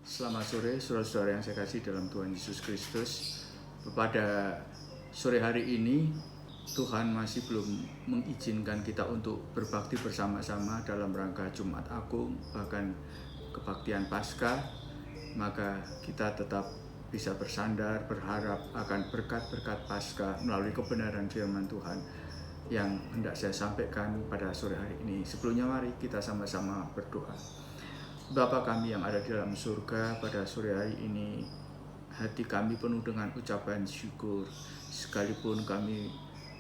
Selamat sore, saudara-saudara yang saya kasih dalam Tuhan Yesus Kristus. Pada sore hari ini, Tuhan masih belum mengizinkan kita untuk berbakti bersama-sama dalam rangka Jumat Agung, bahkan kebaktian Paskah. Maka kita tetap bisa bersandar, berharap akan berkat-berkat Paskah melalui kebenaran firman Tuhan yang hendak saya sampaikan pada sore hari ini. Sebelumnya mari kita sama-sama berdoa. Bapa kami yang ada di dalam surga, pada sore hari ini hati kami penuh dengan ucapan syukur. Sekalipun kami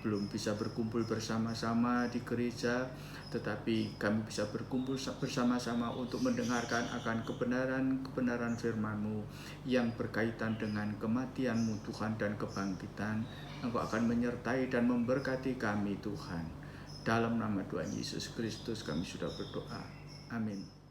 belum bisa berkumpul bersama-sama di gereja, tetapi kami bisa berkumpul bersama-sama untuk mendengarkan akan kebenaran-kebenaran firman-Mu yang berkaitan dengan kematian-Mu Tuhan dan kebangkitan. Engkau akan menyertai dan memberkati kami Tuhan. Dalam nama Tuhan Yesus Kristus kami sudah berdoa. Amin.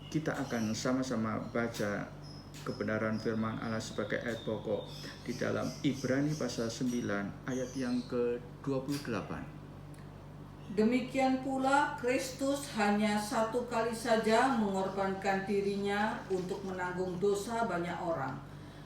Kita akan sama-sama baca kebenaran firman Allah sebagai ayat pokok di dalam Ibrani pasal 9 ayat yang ke-28. Demikian pula Kristus hanya satu kali saja mengorbankan dirinya untuk menanggung dosa banyak orang.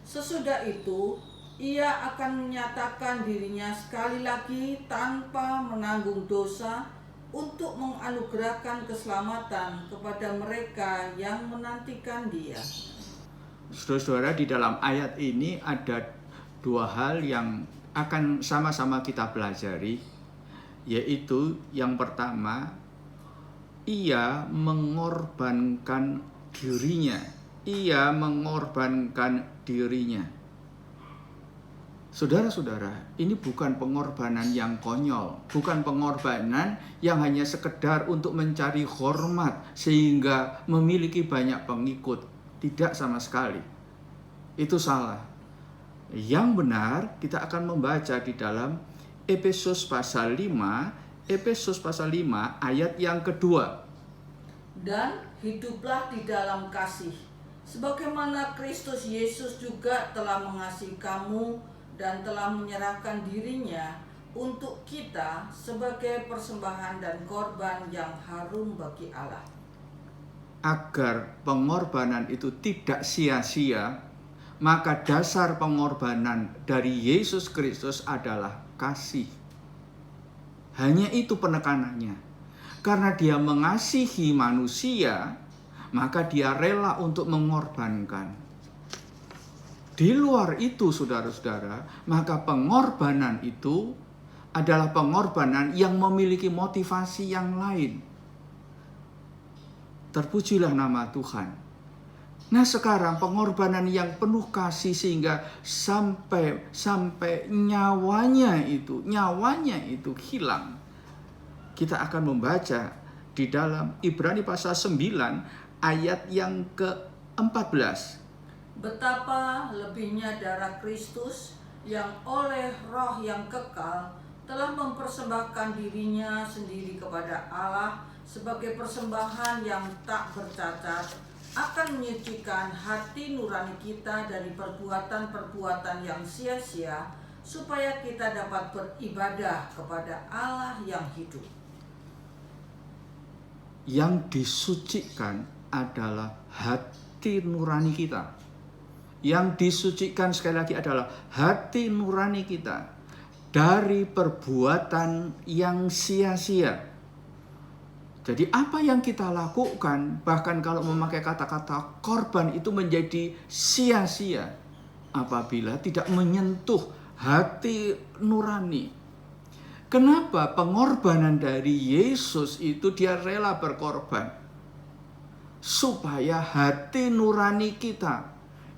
Sesudah itu, ia akan menyatakan dirinya sekali lagi tanpa menanggung dosa untuk menganugerahkan keselamatan kepada mereka yang menantikan Dia. Saudara-saudara, di dalam ayat ini ada dua hal yang akan sama-sama kita pelajari, yaitu yang pertama, ia mengorbankan dirinya. Ia mengorbankan dirinya. Saudara-saudara, ini bukan pengorbanan yang konyol, bukan pengorbanan yang hanya sekedar untuk mencari hormat sehingga memiliki banyak pengikut. Tidak sama sekali. Itu salah. Yang benar kita akan membaca di dalam Efesus pasal 5 ayat yang kedua. Dan hiduplah di dalam kasih, sebagaimana Kristus Yesus juga telah mengasihi kamu dan telah menyerahkan dirinya untuk kita sebagai persembahan dan korban yang harum bagi Allah. Agar pengorbanan itu tidak sia-sia, maka dasar pengorbanan dari Yesus Kristus adalah kasih. Hanya itu penekanannya. Karena dia mengasihi manusia, maka dia rela untuk mengorbankan. Di luar itu, saudara-saudara, maka pengorbanan itu adalah pengorbanan yang memiliki motivasi yang lain. Terpujilah nama Tuhan. Nah, sekarang pengorbanan yang penuh kasih sehingga sampai nyawanya itu hilang. Kita akan membaca di dalam Ibrani pasal 9 ayat yang ke-14. Betapa lebihnya darah Kristus yang oleh Roh yang kekal telah mempersembahkan dirinya sendiri kepada Allah sebagai persembahan yang tak bercacat, akan menyucikan hati nurani kita dari perbuatan-perbuatan yang sia-sia, supaya kita dapat beribadah kepada Allah yang hidup. Yang disucikan adalah hati nurani kita. Yang disucikan sekali lagi adalah hati nurani kita dari perbuatan yang sia-sia. Jadi apa yang kita lakukan, bahkan kalau memakai kata-kata korban, itu menjadi sia-sia apabila tidak menyentuh hati nurani. Kenapa pengorbanan dari Yesus itu dia rela berkorban? Supaya hati nurani kita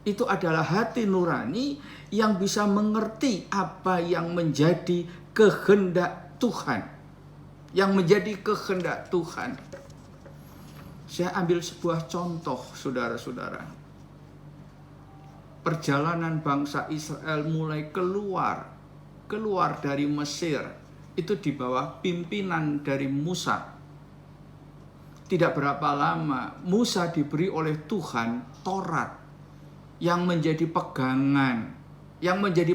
itu adalah hati nurani yang bisa mengerti apa yang menjadi kehendak Tuhan. Yang menjadi kehendak Tuhan. Saya ambil sebuah contoh, saudara-saudara. Perjalanan bangsa Israel mulai keluar dari Mesir, itu di bawah pimpinan dari Musa. Tidak berapa lama, Musa diberi oleh Tuhan Taurat yang menjadi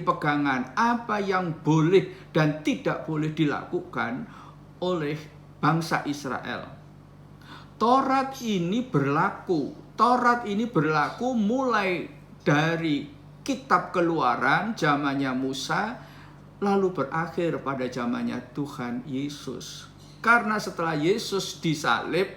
pegangan apa yang boleh dan tidak boleh dilakukan oleh bangsa Israel. Taurat ini berlaku mulai dari kitab Keluaran zamannya Musa, lalu berakhir pada zamannya Tuhan Yesus. Karena setelah Yesus disalib,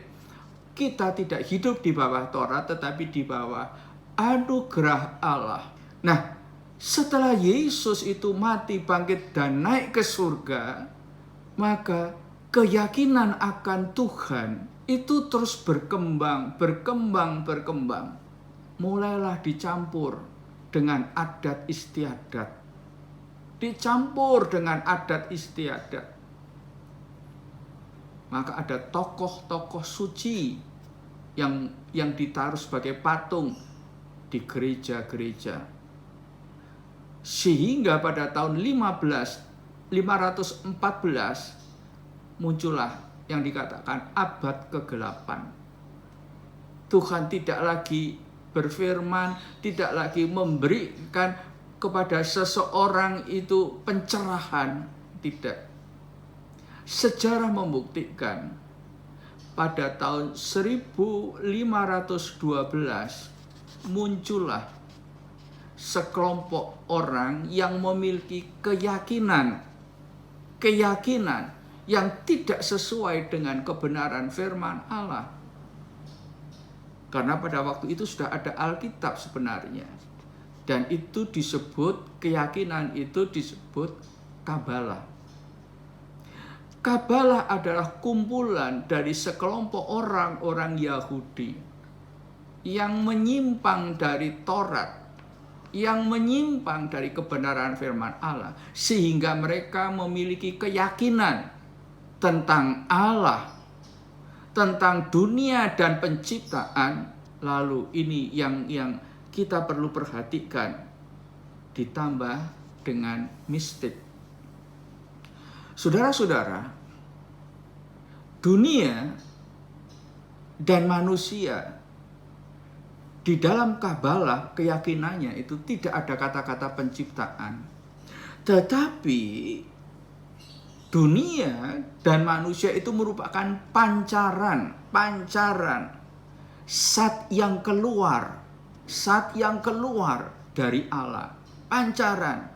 kita tidak hidup di bawah Taurat tetapi di bawah anugerah Allah. Nah, setelah Yesus itu mati, bangkit, dan naik ke surga, maka keyakinan akan Tuhan itu terus berkembang. Mulailah dicampur dengan adat istiadat. Maka ada tokoh-tokoh suci yang ditaruh sebagai patung di gereja-gereja. Sehingga pada tahun 514 muncullah yang dikatakan abad ke-8. Tuhan tidak lagi berfirman, tidak lagi memberikan kepada seseorang itu pencerahan, tidak. Sejarah membuktikan pada tahun 1512 muncullah sekelompok orang yang memiliki keyakinan yang tidak sesuai dengan kebenaran firman Allah. Karena pada waktu itu sudah ada Alkitab sebenarnya. Dan itu disebut, keyakinan itu disebut Kabalah. Kabalah adalah kumpulan dari sekelompok orang-orang Yahudi yang menyimpang dari Taurat, yang menyimpang dari kebenaran firman Allah, sehingga mereka memiliki keyakinan tentang Allah, tentang dunia dan penciptaan. Lalu ini yang kita perlu perhatikan, ditambah dengan mistik. Saudara-saudara, dunia dan manusia di dalam Kabalah keyakinannya itu tidak ada kata-kata penciptaan. Tetapi dunia dan manusia itu merupakan pancaran zat yang keluar dari Allah, pancaran.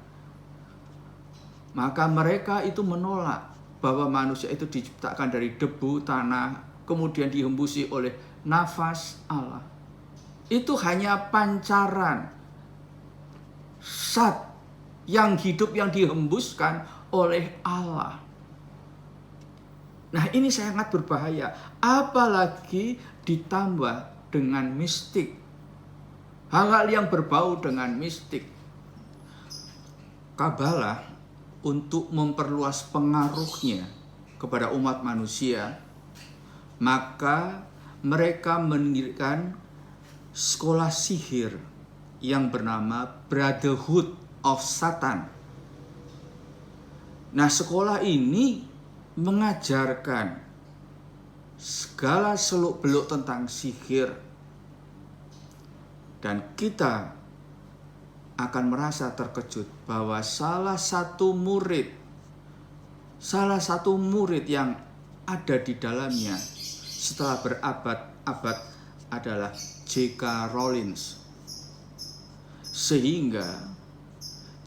Maka mereka itu menolak bahwa manusia itu diciptakan dari debu, tanah, kemudian dihembusi oleh nafas Allah. Itu hanya pancaran zat yang hidup yang dihembuskan oleh Allah. Nah, ini sangat berbahaya, apalagi ditambah dengan mistik. Hal-hal yang berbau dengan mistik. Kabalah untuk memperluas pengaruhnya kepada umat manusia, maka mereka mendirikan sekolah sihir yang bernama Brotherhood of Satan. Nah, sekolah ini mengajarkan segala seluk-beluk tentang sihir, dan kita akan merasa terkejut bahwa salah satu murid yang ada di dalamnya setelah berabad-abad adalah J.K. Rowling. Sehingga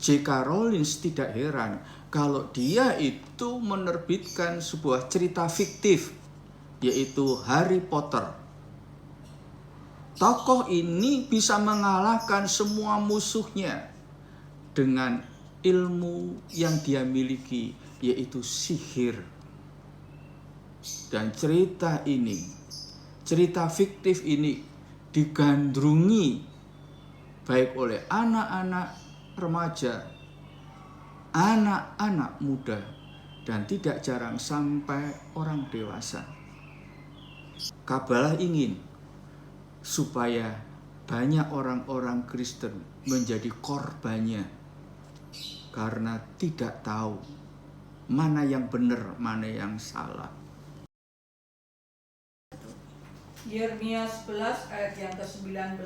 J.K. Rowling tidak heran kalau dia itu menerbitkan sebuah cerita fiktif, yaitu Harry Potter. Tokoh ini bisa mengalahkan semua musuhnya dengan ilmu yang dia miliki, yaitu sihir. Dan cerita fiktif ini digandrungi baik oleh anak-anak remaja, anak-anak muda, dan tidak jarang sampai orang dewasa. Kabalah ingin supaya banyak orang-orang Kristen menjadi korbannya karena tidak tahu mana yang benar, mana yang salah. Yeremia 11 ayat yang ke-19,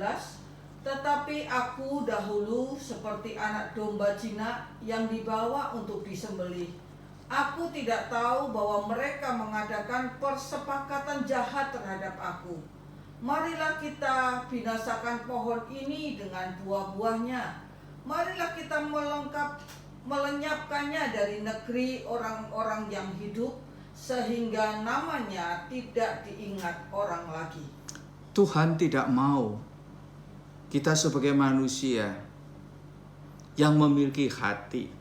tetapi aku dahulu seperti anak domba jinak yang dibawa untuk disembelih. Aku tidak tahu bahwa mereka mengadakan persepakatan jahat terhadap aku. Marilah kita binasakan pohon ini dengan buah-buahnya. Marilah kita melenyapkannya dari negeri orang-orang yang hidup, sehingga namanya tidak diingat orang lagi. Tuhan tidak mau kita sebagai manusia yang memiliki hati,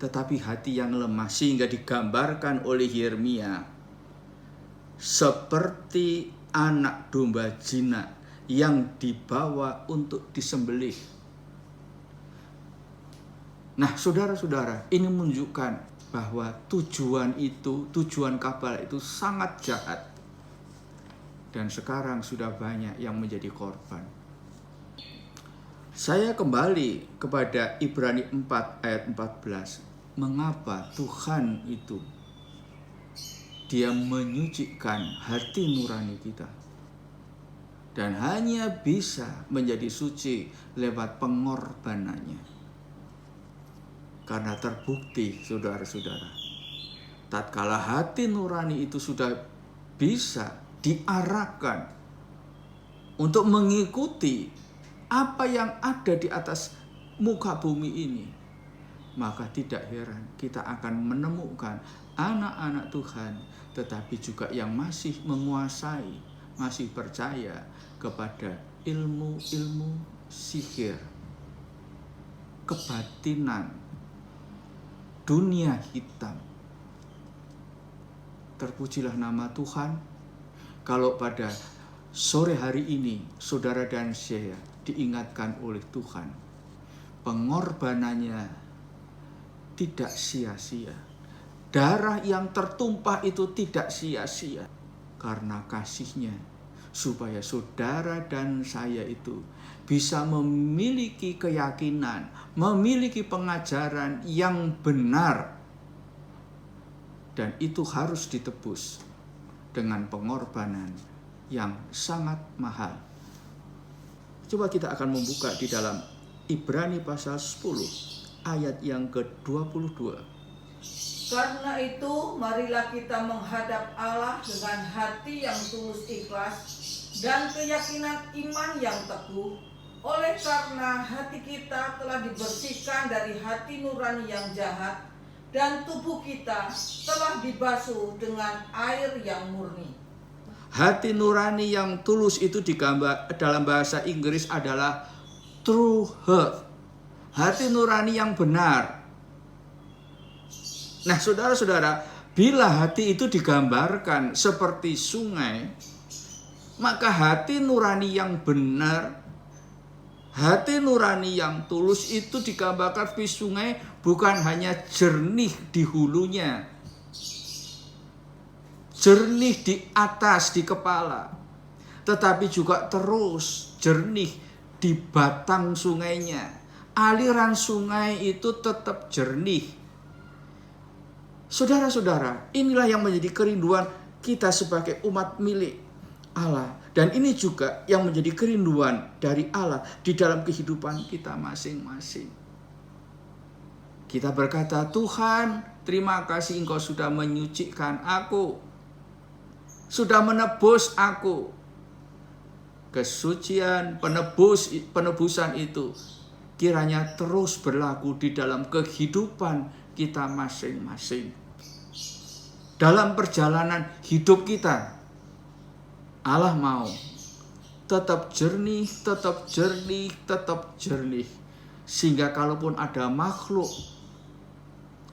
tetapi hati yang lemah, sehingga digambarkan oleh Yeremia seperti anak domba jinak yang dibawa untuk disembelih. Nah, saudara-saudara, ini menunjukkan bahwa tujuan Kabalah itu sangat jahat. Dan sekarang sudah banyak yang menjadi korban. Saya kembali kepada Ibrani 4 ayat 14. Mengapa Tuhan itu Dia menyucikan hati nurani kita, dan hanya bisa menjadi suci lewat pengorbanannya. Karena terbukti, saudara-saudara, tatkala hati nurani itu sudah bisa diarahkan untuk mengikuti apa yang ada di atas muka bumi ini, maka tidak heran kita akan menemukan anak-anak Tuhan, tetapi juga yang masih menguasai, masih percaya kepada ilmu-ilmu sihir, kebatinan, dunia hitam. Terpujilah nama Tuhan kalau pada sore hari ini saudara dan saya diingatkan oleh Tuhan pengorbanannya tidak sia-sia. Darah yang tertumpah itu tidak sia-sia karena kasihnya, supaya saudara dan saya itu bisa memiliki keyakinan, memiliki pengajaran yang benar, dan itu harus ditebus dengan pengorbanan yang sangat mahal. Coba kita akan membuka di dalam Ibrani pasal 10 ayat yang ke-22. Karena itu, marilah kita menghadap Allah dengan hati yang tulus ikhlas dan keyakinan iman yang teguh, oleh karena hati kita telah dibersihkan dari hati nurani yang jahat, dan tubuh kita telah dibasuh dengan air yang murni. Hati nurani yang tulus itu digambar dalam bahasa Inggris adalah true heart. Hati nurani yang benar. Nah, saudara-saudara, bila hati itu digambarkan seperti sungai, maka hati nurani yang benar, hati nurani yang tulus itu digambarkan seperti sungai, bukan hanya jernih di hulunya, jernih di atas, di kepala, tetapi juga terus jernih di batang sungainya. Aliran sungai itu tetap jernih. Saudara-saudara, inilah yang menjadi kerinduan kita sebagai umat milik Allah. Dan ini juga yang menjadi kerinduan dari Allah di dalam kehidupan kita masing-masing. Kita berkata, Tuhan, terima kasih Engkau sudah menyucikan aku, sudah menebus aku. Kesucian, penebusan itu kiranya terus berlaku di dalam kehidupan kita masing-masing. Dalam perjalanan hidup kita, Allah mau tetap jernih, tetap jernih, tetap jernih. Sehingga kalaupun ada makhluk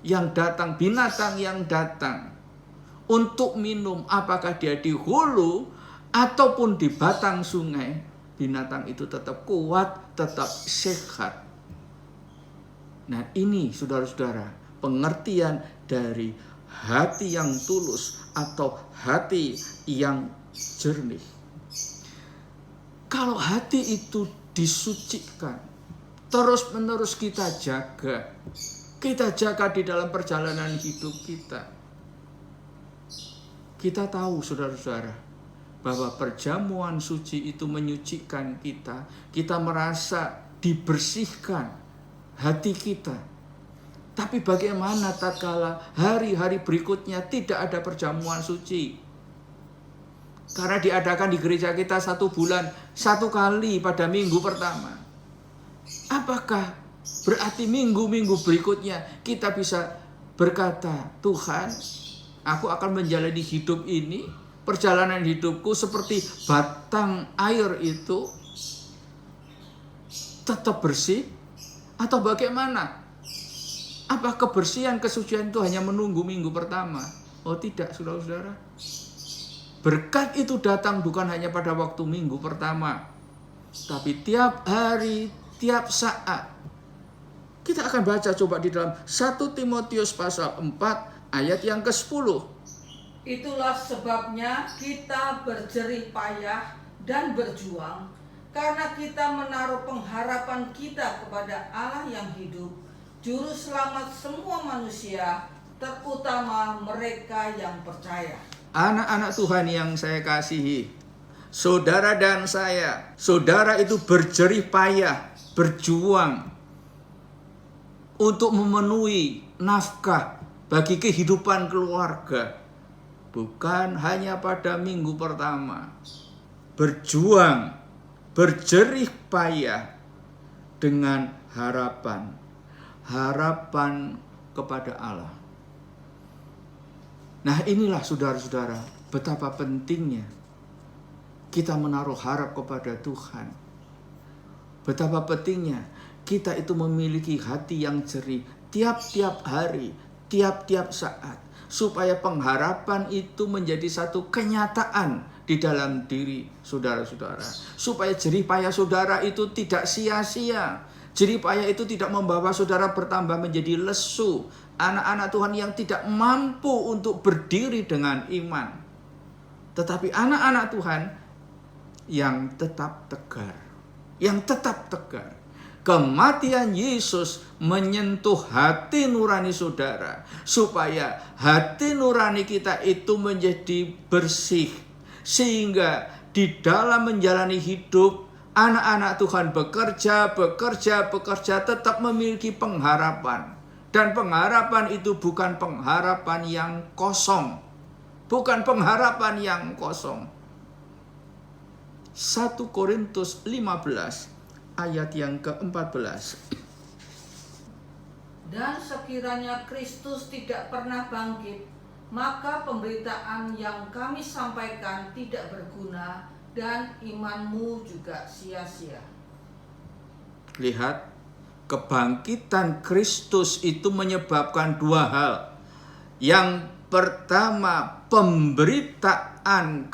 yang datang, binatang yang datang untuk minum, apakah dia di hulu ataupun di batang sungai, binatang itu tetap kuat, tetap sehat. Nah, ini saudara-saudara, pengertian dari hati yang tulus atau hati yang jernih. Kalau hati itu disucikan, terus-menerus kita jaga di dalam perjalanan hidup kita. Kita tahu, saudara-saudara, bahwa perjamuan suci itu menyucikan kita. Kita merasa dibersihkan hati kita. Tapi bagaimana tatkala hari-hari berikutnya tidak ada perjamuan suci? Karena diadakan di gereja kita 1 bulan 1 kali pada minggu pertama. Apakah berarti minggu-minggu berikutnya kita bisa berkata, Tuhan, aku akan menjalani hidup ini, perjalanan hidupku seperti batang air itu tetap bersih? Atau bagaimana? Apa kebersihan, kesucian itu hanya menunggu minggu pertama? Oh tidak, saudara-saudara. Berkat itu datang bukan hanya pada waktu minggu pertama, tapi tiap hari, tiap saat. Kita akan baca coba di dalam 1 Timotius pasal 4 ayat yang ke-10. Itulah sebabnya kita berjerih payah dan berjuang, karena kita menaruh pengharapan kita kepada Allah yang hidup, Juru Selamat semua manusia, terutama mereka yang percaya. Anak-anak Tuhan yang saya kasihi, saudara dan saya, saudara itu berjerih payah, berjuang untuk memenuhi nafkah bagi kehidupan keluarga. Bukan hanya pada minggu pertama. Berjuang, berjerih payah dengan harapan kepada Allah. Nah, inilah saudara-saudara, betapa pentingnya kita menaruh harap kepada Tuhan. Betapa pentingnya kita itu memiliki hati yang jerih tiap-tiap hari, tiap-tiap saat, supaya pengharapan itu menjadi satu kenyataan di dalam diri saudara-saudara. Supaya jerih payah saudara itu tidak sia-sia. Jerih payah itu tidak membawa saudara bertambah menjadi lesu. Anak-anak Tuhan yang tidak mampu untuk berdiri dengan iman. Tetapi anak-anak Tuhan yang tetap tegar. Yang tetap tegar. Kematian Yesus menyentuh hati nurani saudara. Supaya hati nurani kita itu menjadi bersih. Sehingga di dalam menjalani hidup, anak-anak Tuhan bekerja tetap memiliki pengharapan. Dan pengharapan itu bukan pengharapan yang kosong. Bukan pengharapan yang kosong. 1 Korintus 15 ayat yang ke-14. Dan sekiranya Kristus tidak pernah bangkit, maka pemberitaan yang kami sampaikan tidak berguna dan imanmu juga sia-sia. Lihat, kebangkitan Kristus itu menyebabkan dua hal. Yang pertama, pemberitaan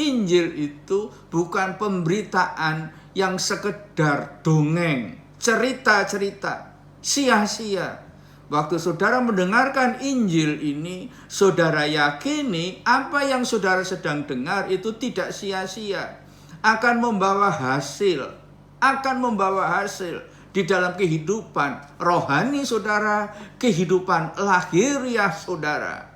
Injil itu bukan pemberitaan yang sekedar dongeng, cerita-cerita, sia-sia. Waktu saudara mendengarkan Injil ini, saudara yakini apa yang saudara sedang dengar itu tidak sia-sia. Akan membawa hasil. Di dalam kehidupan rohani saudara, kehidupan lahiriah saudara.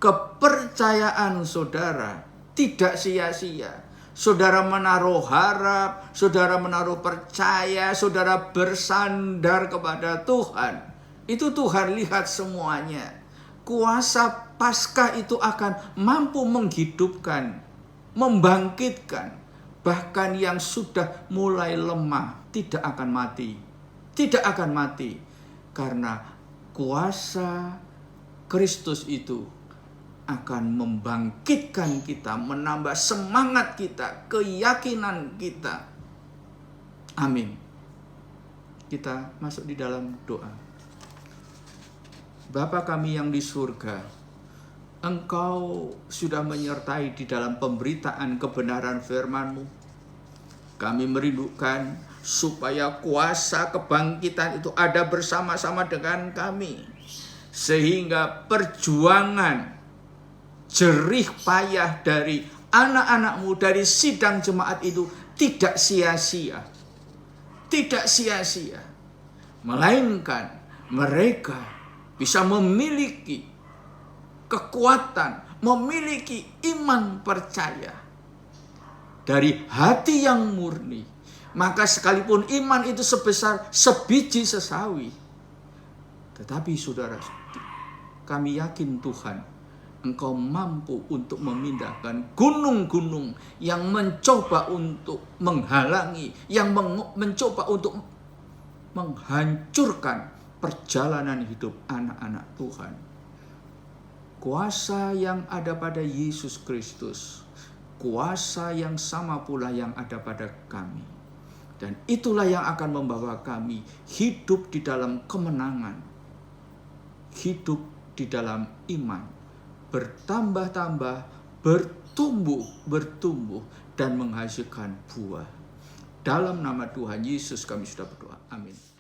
Kepercayaan saudara tidak sia-sia. Saudara menaruh harap, saudara menaruh percaya, saudara bersandar kepada Tuhan. Itu Tuhan lihat semuanya. Kuasa Paskah itu akan mampu menghidupkan, membangkitkan. Bahkan yang sudah mulai lemah tidak akan mati. Tidak akan mati. Karena kuasa Kristus itu akan membangkitkan kita, menambah semangat kita, keyakinan kita. Amin. Kita masuk di dalam doa. Bapa kami yang di surga, Engkau sudah menyertai di dalam pemberitaan kebenaran firman-Mu. Kami merindukan supaya kuasa kebangkitan itu ada bersama-sama dengan kami. Sehingga perjuangan jerih payah dari anak-anak-Mu, dari sidang jemaat itu tidak sia-sia. Tidak sia-sia. Melainkan mereka bisa memiliki kekuatan, memiliki iman percaya dari hati yang murni. Maka sekalipun iman itu sebesar sebiji sesawi, tetapi saudara, kami yakin Tuhan, Engkau mampu untuk memindahkan gunung-gunung yang mencoba untuk menghalangi, yang mencoba untuk menghancurkan perjalanan hidup anak-anak Tuhan. Kuasa yang ada pada Yesus Kristus, kuasa yang sama pula yang ada pada kami. Dan itulah yang akan membawa kami hidup di dalam kemenangan, hidup di dalam iman, bertambah-tambah, bertumbuh, dan menghasilkan buah. Dalam nama Tuhan Yesus kami sudah berdoa. Amin.